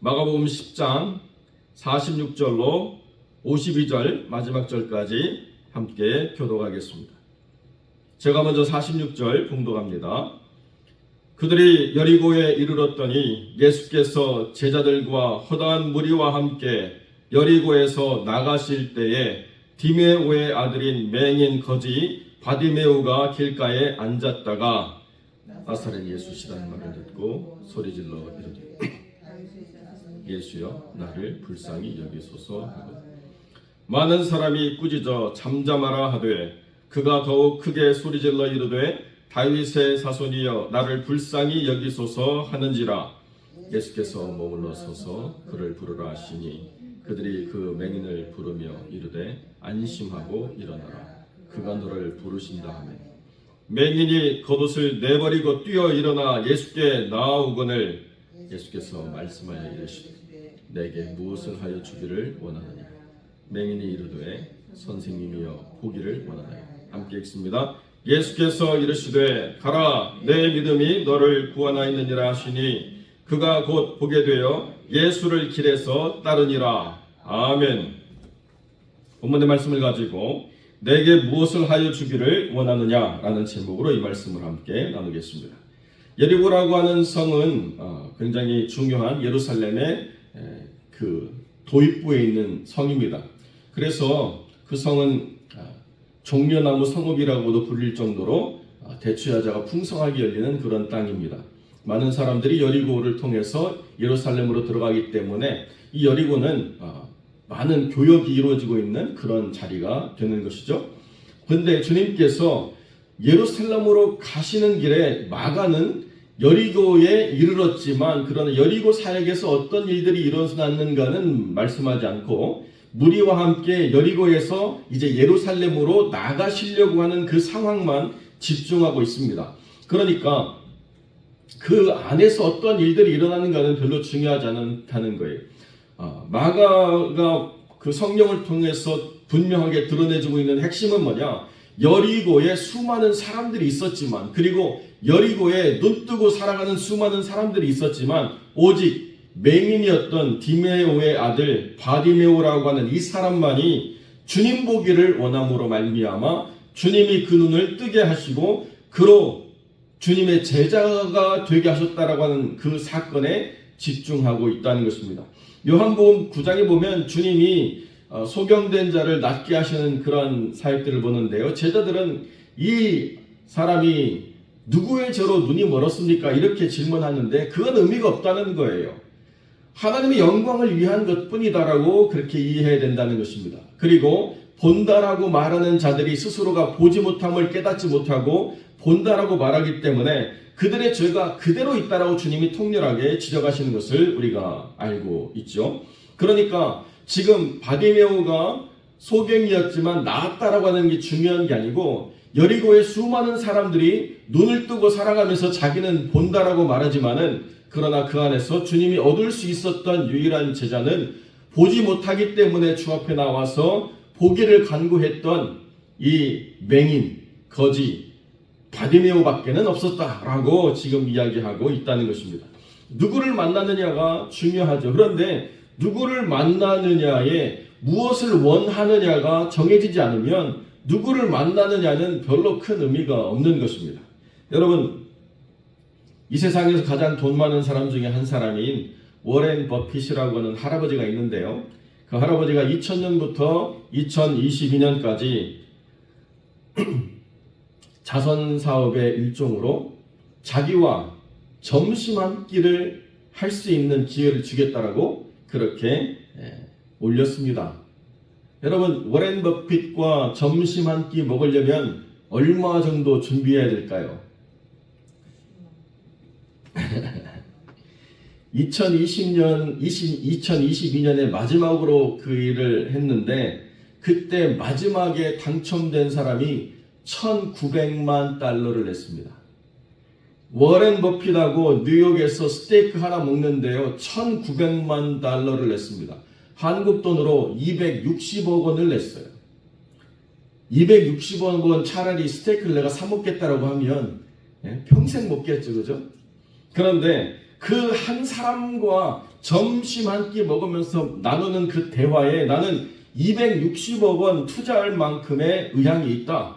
마가복음 10장 46절로 52절 마지막 절까지 함께 교독하겠습니다. 제가 먼저 46절 봉독합니다. 그들이 여리고에 이르렀더니 예수께서 제자들과 허다한 무리와 함께 여리고에서 나가실 때에 디메오의 아들인 맹인 거지 바디메오가 길가에 앉았다가 나사렛 예수시라는 말을 듣고 소리질러 이르되 예수여 나를 불쌍히 여기소서 하고 많은 사람이 꾸짖어 잠잠하라 하되 그가 더욱 크게 소리질러 이르되 다윗의 자손이여 나를 불쌍히 여기소서 하는지라. 예수께서 머물러 서서 그를 부르라 하시니 그들이 그 맹인을 부르며 이르되 안심하고 일어나라 그가 너를 부르신다 하며 맹인이 겉옷을 내버리고 뛰어 일어나 예수께 나아오거늘 예수께서 말씀하여 이르시되 내게 무엇을 하여 주기를 원하느냐. 맹인이 이르되 선생님이여 보기를 원하나요. 함께 읽습니다. 예수께서 이르시되 가라 내 믿음이 너를 구원하였느니라 하시니 그가 곧 보게 되어 예수를 길에서 따르니라. 아멘. 본문의 말씀을 가지고 내게 무엇을 하여 주기를 원하느냐라는 제목으로 이 말씀을 함께 나누겠습니다. 여리고라고 하는 성은 굉장히 중요한 예루살렘의 그 도입부에 있는 성입니다. 그래서 그 성은 종려나무 성읍이라고도 불릴 정도로 대추야자가 풍성하게 열리는 그런 땅입니다. 많은 사람들이 여리고를 통해서 예루살렘으로 들어가기 때문에 이 여리고는 많은 교역이 이루어지고 있는 그런 자리가 되는 것이죠. 그런데 주님께서 예루살렘으로 가시는 길에 마가는 여리고에 이르렀지만 그러나 여리고 사역에서 어떤 일들이 일어났는가는 말씀하지 않고 무리와 함께 여리고에서 이제 예루살렘으로 나가시려고 하는 그 상황만 집중하고 있습니다. 그러니까 그 안에서 어떤 일들이 일어나는가는 별로 중요하지 않다는 거예요. 마가가 그 성령을 통해서 분명하게 드러내주고 있는 핵심은 뭐냐? 여리고에 수많은 사람들이 있었지만 그리고 여리고에 눈뜨고 살아가는 수많은 사람들이 있었지만 오직 맹인이었던 디메오의 아들 바디메오라고 하는 이 사람만이 주님 보기를 원함으로 말미암아 주님이 그 눈을 뜨게 하시고 그로 주님의 제자가 되게 하셨다라고 하는 그 사건에 집중하고 있다는 것입니다. 요한복음 9장에 보면 주님이 소경된 자를 낫게 하시는 그런 사역들을 보는데요. 제자들은 이 사람이 누구의 죄로 눈이 멀었습니까? 이렇게 질문하는데 그건 의미가 없다는 거예요. 하나님의 영광을 위한 것뿐이다라고 그렇게 이해해야 된다는 것입니다. 그리고 본다라고 말하는 자들이 스스로가 보지 못함을 깨닫지 못하고 본다라고 말하기 때문에 그들의 죄가 그대로 있다라고 주님이 통렬하게 지적하시는 것을 우리가 알고 있죠. 그러니까 지금 바디메오가 소경이었지만 나았다라고 하는 게 중요한 게 아니고 여리고의 수많은 사람들이 눈을 뜨고 살아가면서 자기는 본다라고 말하지만은 그러나 그 안에서 주님이 얻을 수 있었던 유일한 제자는 보지 못하기 때문에 주 앞에 나와서 보기를 간구했던 이 맹인, 거지, 바디메오밖에는 없었다라고 지금 이야기하고 있다는 것입니다. 누구를 만나느냐가 중요하죠. 그런데 누구를 만나느냐에 무엇을 원하느냐가 정해지지 않으면 누구를 만나느냐는 별로 큰 의미가 없는 것입니다. 여러분, 이 세상에서 가장 돈 많은 사람 중에 한 사람인 워렌 버핏이라고 하는 할아버지가 있는데요. 그 할아버지가 2000년부터 2022년까지 자선 사업의 일종으로 자기와 점심 한 끼를 할 수 있는 기회를 주겠다라고 그렇게 올렸습니다. 여러분, 워렌 버핏과 점심 한 끼 먹으려면 얼마 정도 준비해야 될까요? 2022년에 마지막으로 그 일을 했는데 그때 마지막에 당첨된 사람이 1,900만 달러를 냈습니다. 워렌 버핏하고 뉴욕에서 스테이크 하나 먹는데요 1,900만 달러를 냈습니다. 한국 돈으로 260억 원을 냈어요. 260억 원 차라리 스테이크를 내가 사 먹겠다라고 하면 평생 먹겠죠, 그죠? 그런데 그 한 사람과 점심 한 끼 먹으면서 나누는 그 대화에 나는 260억 원 투자할 만큼의 의향이 있다.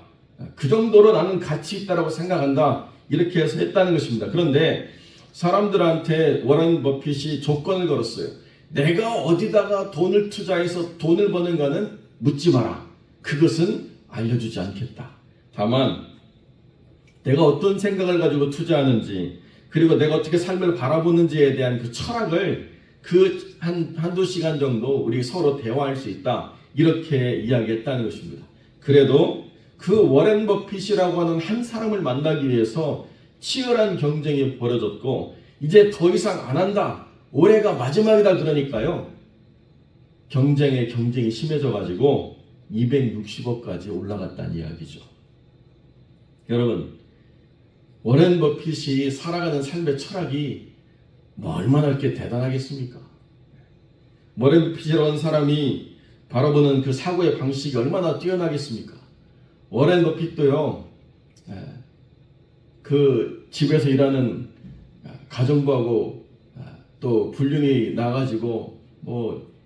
그 정도로 나는 가치 있다라고 생각한다. 이렇게 해서 했다는 것입니다. 그런데 사람들한테 워런 버핏이 조건을 걸었어요. 내가 어디다가 돈을 투자해서 돈을 버는가는 묻지 마라. 그것은 알려주지 않겠다. 다만 내가 어떤 생각을 가지고 투자하는지, 그리고 내가 어떻게 삶을 바라보는지에 대한 그 철학을 한두 시간 정도 우리 서로 대화할 수 있다. 이렇게 이야기했다는 것입니다. 그래도 그 워렌 버핏이라고 하는 한 사람을 만나기 위해서 치열한 경쟁이 벌어졌고, 이제 더 이상 안 한다. 올해가 마지막이다. 그러니까요. 경쟁이 심해져 가지고 260억까지 올라갔다는 이야기죠. 여러분, 워렌 버핏이 살아가는 삶의 철학이 얼마나 이렇게 대단하겠습니까? 워렌 버핏이라는 사람이 바라보는 그 사고의 방식이 얼마나 뛰어나겠습니까? 워렌 버핏도요, 그 집에서 일하는 가정부하고 또 불륜이 나가지고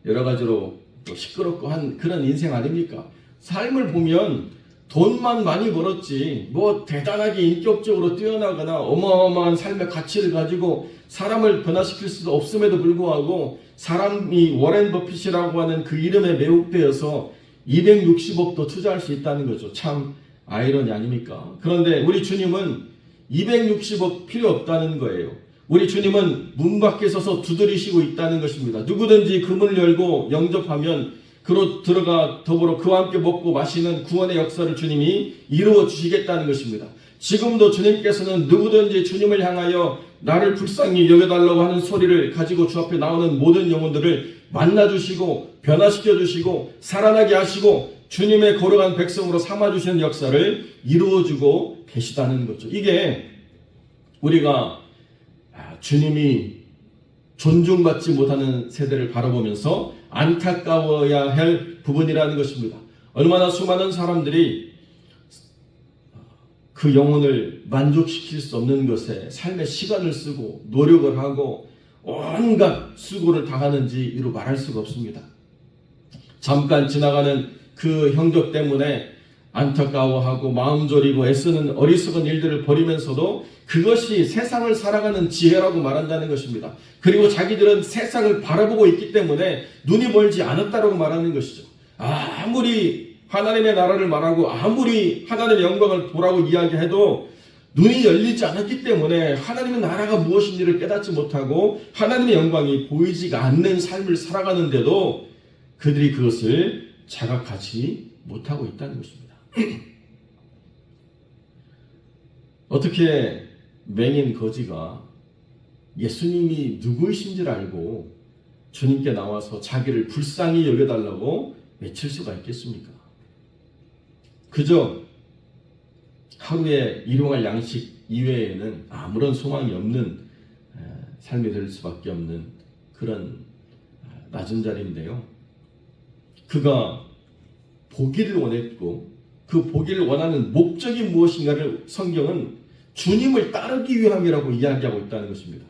여러 가지로 또 시끄럽고 한 그런 인생 아닙니까? 삶을 보면 돈만 많이 벌었지 대단하게 인격적으로 뛰어나거나 어마어마한 삶의 가치를 가지고 사람을 변화시킬 수도 없음에도 불구하고 사람이 워렌 버핏이라고 하는 그 이름에 매혹되어서 260억도 투자할 수 있다는 거죠. 참 아이러니 아닙니까? 그런데 우리 주님은 260억 필요 없다는 거예요. 우리 주님은 문 밖에 서서 두드리시고 있다는 것입니다. 누구든지 그 문을 열고 영접하면 그로 들어가 더불어 그와 함께 먹고 마시는 구원의 역사를 주님이 이루어 주시겠다는 것입니다. 지금도 주님께서는 누구든지 주님을 향하여 나를 불쌍히 여겨달라고 하는 소리를 가지고 주 앞에 나오는 모든 영혼들을 만나주시고 변화시켜주시고 살아나게 하시고 주님의 거룩한 백성으로 삼아주시는 역사를 이루어주고 계시다는 거죠. 이게 우리가 주님이 존중받지 못하는 세대를 바라보면서 안타까워야 할 부분이라는 것입니다. 얼마나 수많은 사람들이 그 영혼을 만족시킬 수 없는 것에 삶의 시간을 쓰고 노력을 하고 온갖 수고를 당하는지 이루 말할 수가 없습니다. 잠깐 지나가는 그 형적 때문에 안타까워하고 마음 졸이고 애쓰는 어리석은 일들을 벌이면서도 그것이 세상을 살아가는 지혜라고 말한다는 것입니다. 그리고 자기들은 세상을 바라보고 있기 때문에 눈이 멀지 않았다고 말하는 것이죠. 아무리 하나님의 나라를 말하고 아무리 하나님의 영광을 보라고 이야기해도 눈이 열리지 않았기 때문에 하나님의 나라가 무엇인지를 깨닫지 못하고 하나님의 영광이 보이지가 않는 삶을 살아가는데도 그들이 그것을 자각하지 못하고 있다는 것입니다. 어떻게 맹인 거지가 예수님이 누구이신지를 알고 주님께 나와서 자기를 불쌍히 여겨달라고 외칠 수가 있겠습니까? 그저 하루에 일용할 양식 이외에는 아무런 소망이 없는 삶이 될 수밖에 없는 그런 낮은 자리인데요. 그가 보기를 원했고 그 보기를 원하는 목적이 무엇인가를 성경은 주님을 따르기 위함이라고 이야기하고 있다는 것입니다.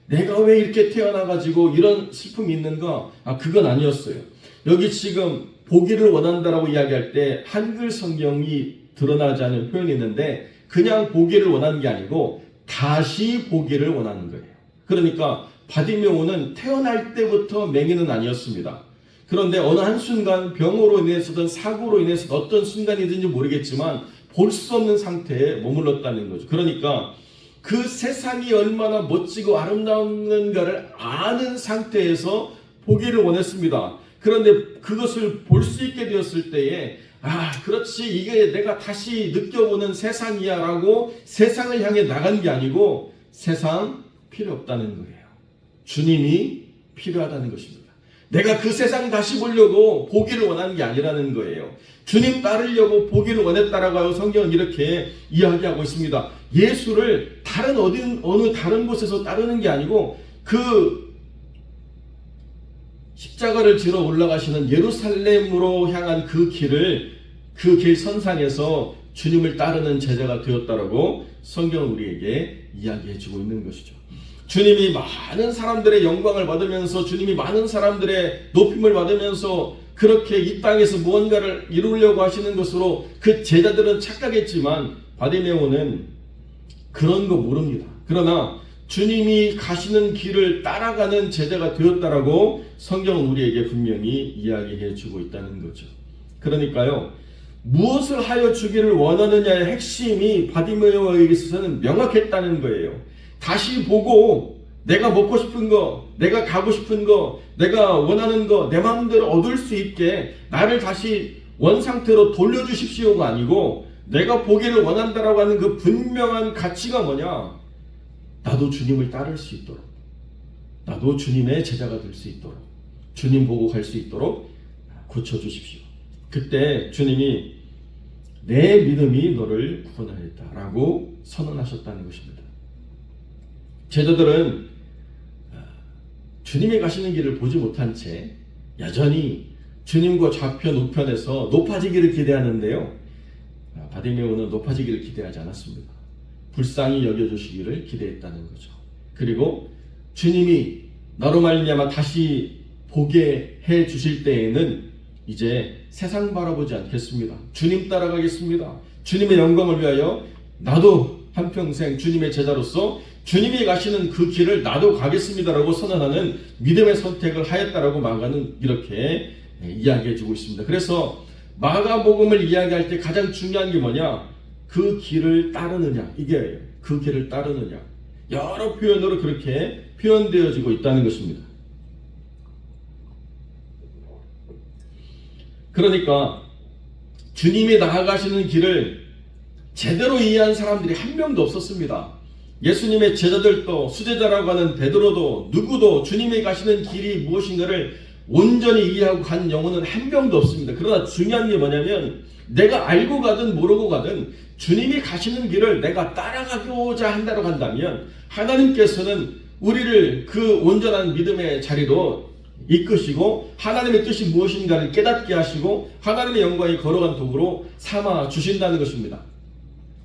내가 왜 이렇게 태어나가지고 이런 슬픔이 있는가? 그건 아니었어요. 여기 지금 보기를 원한다라고 이야기할 때 한글 성경이 드러나지 않은 표현이 있는데 그냥 보기를 원하는 게 아니고 다시 보기를 원하는 거예요. 그러니까 바디메오는 태어날 때부터 맹인은 아니었습니다. 그런데 어느 한순간 병으로 인해서든 사고로 인해서 어떤 순간이든지 모르겠지만 볼 수 없는 상태에 머물렀다는 거죠. 그러니까 그 세상이 얼마나 멋지고 아름다운가를 아는 상태에서 보기를 원했습니다. 그런데 그것을 볼 수 있게 되었을 때에 그렇지 이게 내가 다시 느껴보는 세상이야 라고 세상을 향해 나간 게 아니고 세상 필요 없다는 거예요. 주님이 필요하다는 것입니다. 내가 그 세상 다시 보려고 보기를 원하는 게 아니라는 거예요. 주님 따르려고 보기를 원했다라고 성경은 이렇게 이야기하고 있습니다. 예수를 어느 다른 곳에서 따르는 게 아니고 그 십자가를 지러 올라가시는 예루살렘으로 향한 그 길 선상에서 주님을 따르는 제자가 되었다라고 성경은 우리에게 이야기해 주고 있는 것이죠. 주님이 많은 사람들의 영광을 받으면서 주님이 많은 사람들의 높임을 받으면서 그렇게 이 땅에서 무언가를 이루려고 하시는 것으로 그 제자들은 착각했지만 바디메오는 그런 거 모릅니다. 그러나 주님이 가시는 길을 따라가는 제자가 되었다라고 성경은 우리에게 분명히 이야기해 주고 있다는 거죠. 그러니까요, 무엇을 하여 주기를 원하느냐의 핵심이 바디메오에게 있어서는 명확했다는 거예요. 다시 보고 내가 먹고 싶은 거, 내가 가고 싶은 거, 내가 원하는 거, 내 마음대로 얻을 수 있게 나를 다시 원상태로 돌려주십시오가 아니고 내가 보기를 원한다라고 하는 그 분명한 가치가 뭐냐? 나도 주님을 따를 수 있도록, 나도 주님의 제자가 될 수 있도록, 주님 보고 갈 수 있도록 고쳐주십시오. 그때 주님이 내 믿음이 너를 구원하였다라고 선언하셨다는 것입니다. 제자들은 주님이 가시는 길을 보지 못한 채 여전히 주님과 좌편 우편에서 높아지기를 기대하는데요, 바디메오는 높아지기를 기대하지 않았습니다. 불쌍히 여겨주시기를 기대했다는 거죠. 그리고 주님이 나로 말미암아 다시 보게 해 주실 때에는 이제 세상 바라보지 않겠습니다. 주님 따라가겠습니다. 주님의 영광을 위하여 나도 한평생 주님의 제자로서 주님이 가시는 그 길을 나도 가겠습니다라고 선언하는 믿음의 선택을 하였다라고 마가는 이렇게 이야기해 주고 있습니다. 그래서 마가복음을 이야기할 때 가장 중요한 게 뭐냐? 그 길을 따르느냐, 이게 그 길을 따르느냐, 여러 표현으로 그렇게 표현되어지고 있다는 것입니다. 그러니까 주님이 나아가시는 길을 제대로 이해한 사람들이 한 명도 없었습니다. 예수님의 제자들도, 수제자라고 하는 베드로도, 누구도 주님이 가시는 길이 무엇인가를 온전히 이해하고 간 영혼은 한 명도 없습니다. 그러나 중요한 게 뭐냐면 내가 알고 가든 모르고 가든 주님이 가시는 길을 내가 따라가고자 한다고 한다면 하나님께서는 우리를 그 온전한 믿음의 자리로 이끄시고 하나님의 뜻이 무엇인가를 깨닫게 하시고 하나님의 영광이 걸어간 도구로 삼아 주신다는 것입니다.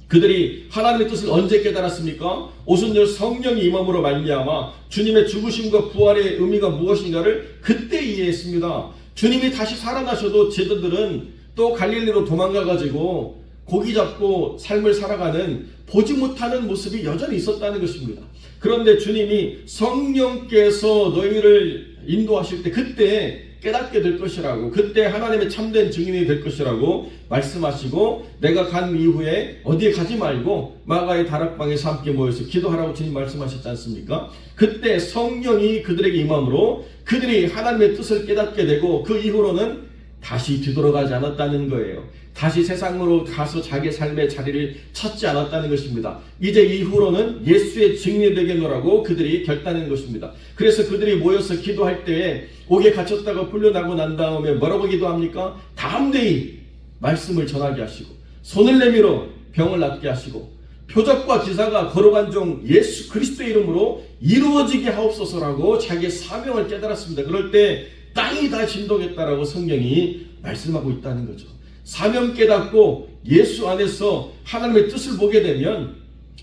그들이 하나님의 뜻을 언제 깨달았습니까? 오순절 성령이 임함으로 말미암아 주님의 죽으심과 부활의 의미가 무엇인가를 그때 이해했습니다. 주님이 다시 살아나셔도 제자들은 또 갈릴리로 도망가가지고 고기 잡고 삶을 살아가는 보지 못하는 모습이 여전히 있었다는 것입니다. 그런데 주님이 성령께서 너희를 인도하실 때 그때 깨닫게 될 것이라고, 그때 하나님의 참된 증인이 될 것이라고 말씀하시고 내가 간 이후에 어디에 가지 말고 마가의 다락방에서 함께 모여서 기도하라고 주님 말씀하셨지 않습니까? 그때 성령이 그들에게 임함으로 그들이 하나님의 뜻을 깨닫게 되고 그 이후로는 다시 뒤돌아가지 않았다는 거예요. 다시 세상으로 가서 자기의 삶의 자리를 찾지 않았다는 것입니다. 이제 이후로는 예수의 증인이 되겠노라고 그들이 결단한 것입니다. 그래서 그들이 모여서 기도할 때에 옥에 갇혔다가 풀려나고 난 다음에 뭐라고 기도합니까? 담대히 말씀을 전하게 하시고 손을 내밀어 병을 낫게 하시고 표적과 기사가 걸어간 종 예수 그리스도의 이름으로 이루어지게 하옵소서라고 자기의 사명을 깨달았습니다. 그럴 때 땅이 다 진동했다라고 성경이 말씀하고 있다는 거죠. 사명 깨닫고 예수 안에서 하나님의 뜻을 보게 되면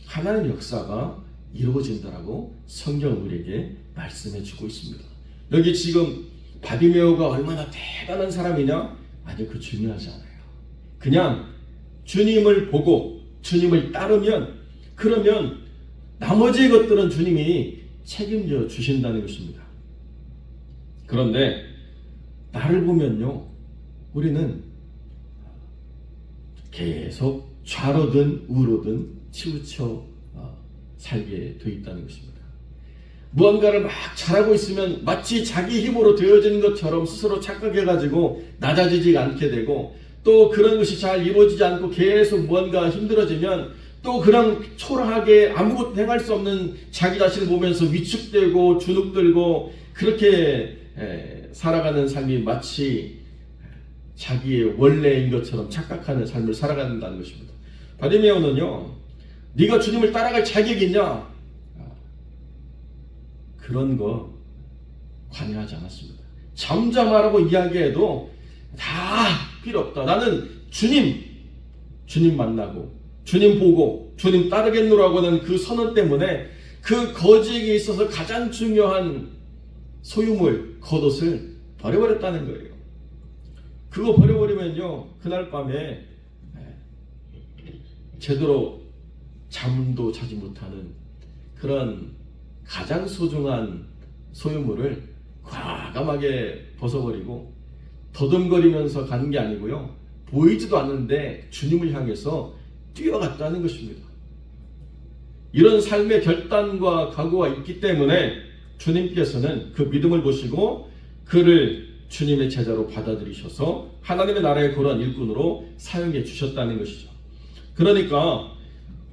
하나님의 역사가 이루어진다라고 성경은 우리에게 말씀해 주고 있습니다. 여기 지금 바디메오가 얼마나 대단한 사람이냐? 아니, 그 중요하지 않아요. 그냥 주님을 보고 주님을 따르면, 그러면 나머지 것들은 주님이 책임져 주신다는 것입니다. 그런데 나를 보면요, 우리는 계속 좌로든 우로든 치우쳐 살게 돼 있다는 것입니다. 무언가를 막 잘하고 있으면 마치 자기 힘으로 되어지는 것처럼 스스로 착각해가지고 낮아지지 않게 되고, 또 그런 것이 잘 이루어지지 않고 계속 무언가 힘들어지면 또 그냥 초라하게 아무것도 행할 수 없는 자기 자신을 보면서 위축되고 주눅들고 그렇게 살아가는 삶이 마치 자기의 원래인 것처럼 착각하는 삶을 살아간다는 것입니다. 바디메오는요, 네가 주님을 따라갈 자격이 있냐? 그런 거 관여하지 않았습니다. 잠잠하라고 이야기해도 다 필요 없다. 나는 주님 만나고 주님 보고 주님 따르겠노라고 하는 그 선언 때문에 그 거지에게 있어서 가장 중요한 소유물, 겉옷을 버려버렸다는 거예요. 그거 버려버리면요, 그날 밤에 제대로 잠도 자지 못하는 그런 가장 소중한 소유물을 과감하게 벗어버리고 더듬거리면서 가는 게 아니고요, 보이지도 않는데 주님을 향해서 뛰어갔다는 것입니다. 이런 삶의 결단과 각오가 있기 때문에 주님께서는 그 믿음을 보시고 그를 주님의 제자로 받아들이셔서 하나님의 나라의 거룩한 일꾼으로 사용해 주셨다는 것이죠. 그러니까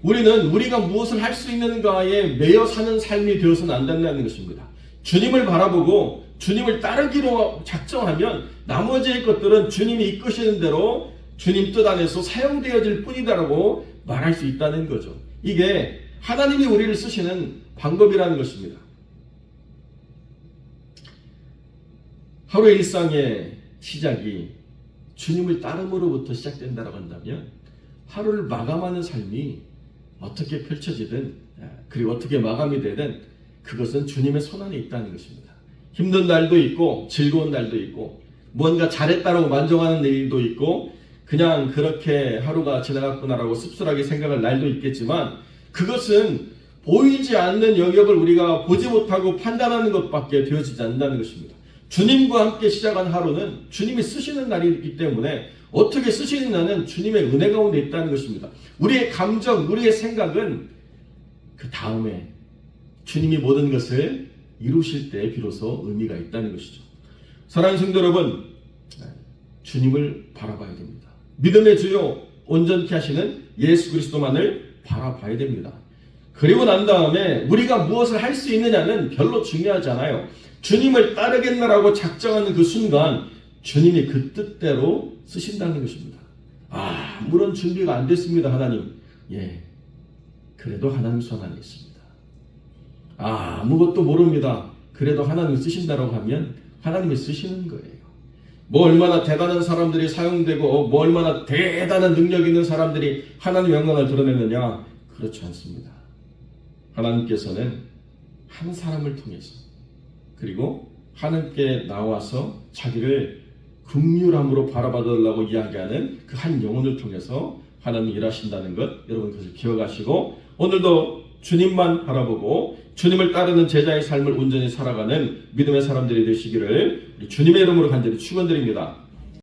우리는 우리가 무엇을 할 수 있는가에 매여 사는 삶이 되어서는 안 된다는 것입니다. 주님을 바라보고 주님을 따르기로 작정하면 나머지의 것들은 주님이 이끄시는 대로 주님 뜻 안에서 사용되어질 뿐이다라고 말할 수 있다는 거죠. 이게 하나님이 우리를 쓰시는 방법이라는 것입니다. 하루의 일상의 시작이 주님을 따름으로부터 시작된다고 한다면 하루를 마감하는 삶이 어떻게 펼쳐지든 그리고 어떻게 마감이 되든 그것은 주님의 손안에 있다는 것입니다. 힘든 날도 있고 즐거운 날도 있고 뭔가 잘했다라고 만족하는 일도 있고 그냥 그렇게 하루가 지나갔구나라고 씁쓸하게 생각할 날도 있겠지만 그것은 보이지 않는 영역을 우리가 보지 못하고 판단하는 것밖에 되어지지 않는다는 것입니다. 주님과 함께 시작한 하루는 주님이 쓰시는 날이기 때문에 어떻게 쓰시느냐는 주님의 은혜 가운데 있다는 것입니다. 우리의 감정, 우리의 생각은 그 다음에 주님이 모든 것을 이루실 때 비로소 의미가 있다는 것이죠. 사랑하는 성도 여러분, 주님을 바라봐야 됩니다. 믿음의 주요 온전케 하시는 예수 그리스도만을 바라봐야 됩니다. 그리고 난 다음에 우리가 무엇을 할 수 있느냐는 별로 중요하지 않아요. 주님을 따르겠나라고 작정하는 그 순간 주님이 그 뜻대로 쓰신다는 것입니다. 물론 준비가 안 됐습니다, 하나님. 그래도 하나님 손 안에 있습니다. 아무것도 모릅니다. 그래도 하나님 쓰신다고 하면 하나님이 쓰시는 거예요. 뭐 얼마나 대단한 사람들이 사용되고 뭐 얼마나 대단한 능력 있는 사람들이 하나님의 영광을 드러내느냐? 그렇지 않습니다. 하나님께서는 한 사람을 통해서 그리고 하나님께 나와서 자기를 긍휼함으로 바라봐달라고 이야기하는 그 한 영혼을 통해서 하나님이 일하신다는 것, 여러분 그것을 기억하시고 오늘도 주님만 바라보고 주님을 따르는 제자의 삶을 온전히 살아가는 믿음의 사람들이 되시기를 주님의 이름으로 간절히 축원드립니다.